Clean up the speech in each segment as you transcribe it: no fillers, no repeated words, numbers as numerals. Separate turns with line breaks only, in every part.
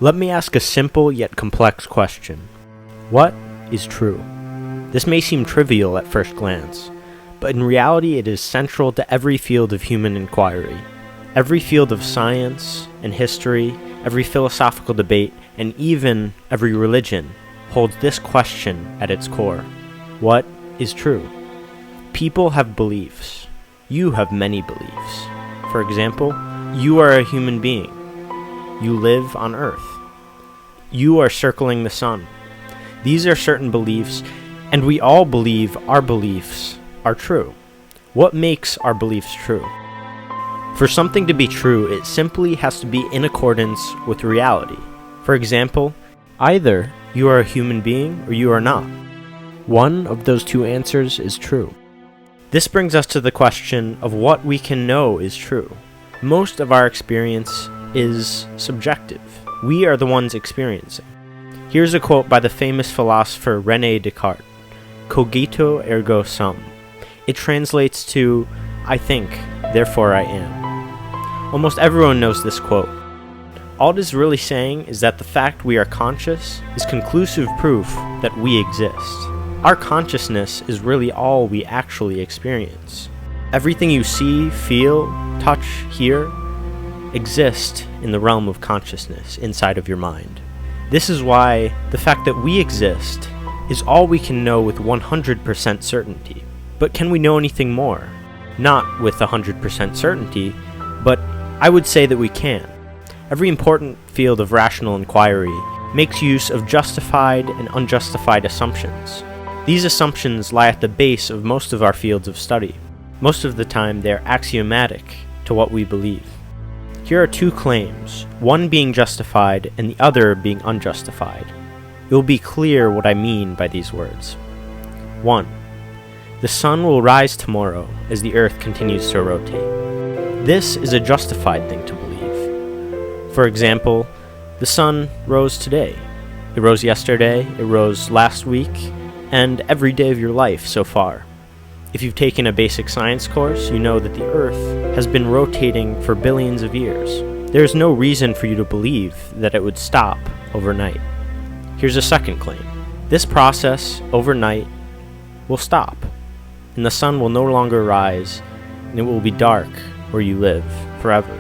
Let me ask a simple yet complex question. What is true? This may seem trivial at first glance, but in reality it is central to every field of human inquiry. Every field of science and history, every philosophical debate, and even every religion holds this question at its core. What is true? People have beliefs. You have many beliefs. For example, you are a human being. You live on Earth. You are circling the sun. These are certain beliefs, and we all believe our beliefs are true. What makes our beliefs true? For something to be true, it simply has to be in accordance with reality. For example, either you are a human being or you are not. One of those two answers is true. This brings us to the question of what we can know is true. Most of our experience is subjective. We are the ones experiencing. Here's a quote by the famous philosopher René Descartes, "Cogito ergo sum." It translates to, "I think, therefore I am." Almost everyone knows this quote. All it is really saying is that the fact we are conscious is conclusive proof that we exist. Our consciousness is really all we actually experience. Everything you see, feel, touch, hear, exist in the realm of consciousness inside of your mind. This is why the fact that we exist is all we can know with 100% certainty. But can we know anything more? Not with 100% certainty, but I would say that we can. Every important field of rational inquiry makes use of justified and unjustified assumptions. These assumptions lie at the base of most of our fields of study. Most of the time, they are axiomatic to what we believe. Here are two claims, one being justified and the other being unjustified. It will be clear what I mean by these words. 1. The sun will rise tomorrow as the earth continues to rotate. This is a justified thing to believe. For example, the sun rose today. It rose yesterday, it rose last week, and every day of your life so far. If you've taken a basic science course, you know that the Earth has been rotating for billions of years. There is no reason for you to believe that it would stop overnight. Here's a second claim. This process, overnight, will stop, and the sun will no longer rise, and it will be dark where you live forever.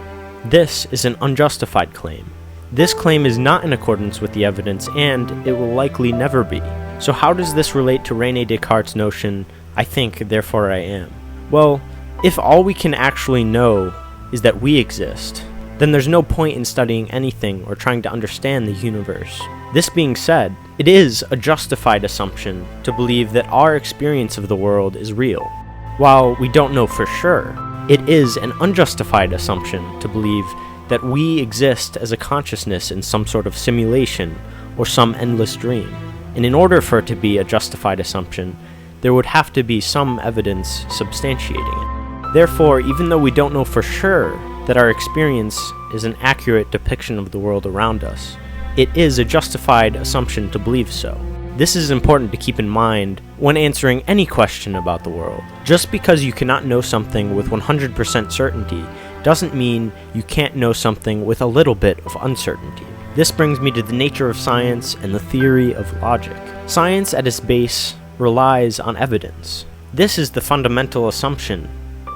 This is an unjustified claim. This claim is not in accordance with the evidence, and it will likely never be. So how does this relate to René Descartes' notion, "I think, therefore I am"? Well, if all we can actually know is that we exist, then there's no point in studying anything or trying to understand the universe. This being said, it is a justified assumption to believe that our experience of the world is real. While we don't know for sure, it is an unjustified assumption to believe that we exist as a consciousness in some sort of simulation or some endless dream. And in order for it to be a justified assumption, there would have to be some evidence substantiating it. Therefore, even though we don't know for sure that our experience is an accurate depiction of the world around us, it is a justified assumption to believe so. This is important to keep in mind when answering any question about the world. Just because you cannot know something with 100% certainty doesn't mean you can't know something with a little bit of uncertainty. This brings me to the nature of science and the theory of logic. Science at its base relies on evidence. This is the fundamental assumption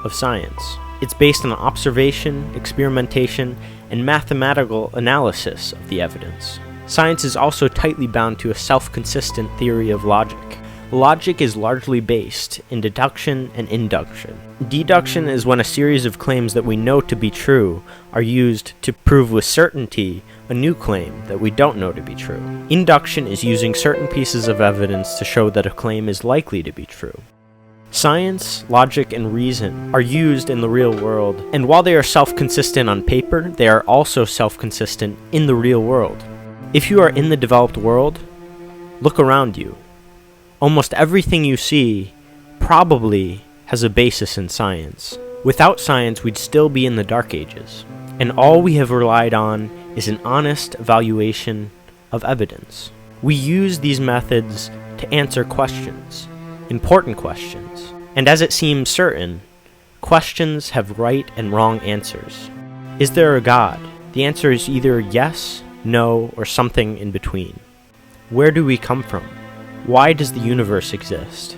of science. It's based on observation, experimentation, and mathematical analysis of the evidence. Science is also tightly bound to a self-consistent theory of logic. Logic is largely based in deduction and induction. Deduction is when a series of claims that we know to be true are used to prove with certainty a new claim that we don't know to be true. Induction is using certain pieces of evidence to show that a claim is likely to be true. Science, logic, and reason are used in the real world, and while they are self-consistent on paper, they are also self-consistent in the real world. If you are in the developed world, look around you. Almost everything you see probably has a basis in science. Without science, we'd still be in the Dark Ages, and all we have relied on is an honest evaluation of evidence. We use these methods to answer questions, important questions, and as it seems certain, questions have right and wrong answers. Is there a God? The answer is either yes no, or something in between? Where do we come from? Why does the universe exist?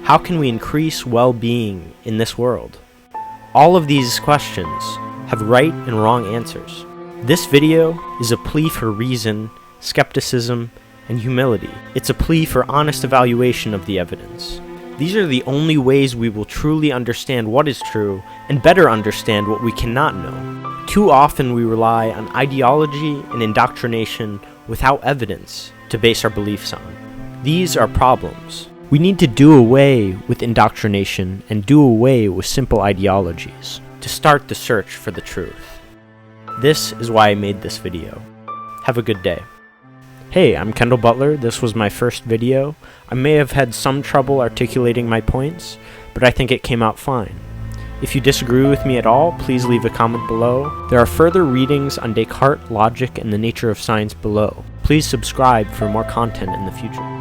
How can we increase well-being in this world? All of these questions have right and wrong answers. This video is a plea for reason, skepticism, and humility. It's a plea for honest evaluation of the evidence. These are the only ways we will truly understand what is true and better understand what we cannot know. Too often we rely on ideology and indoctrination without evidence to base our beliefs on. These are problems. We need to do away with indoctrination and do away with simple ideologies to start the search for the truth. This is why I made this video. Have a good day. Hey, I'm Kendall Butler. This was my first video. I may have had some trouble articulating my points, but I think it came out fine. If you disagree with me at all, please leave a comment below. There are further readings on Descartes, logic, and the nature of science below. Please subscribe for more content in the future.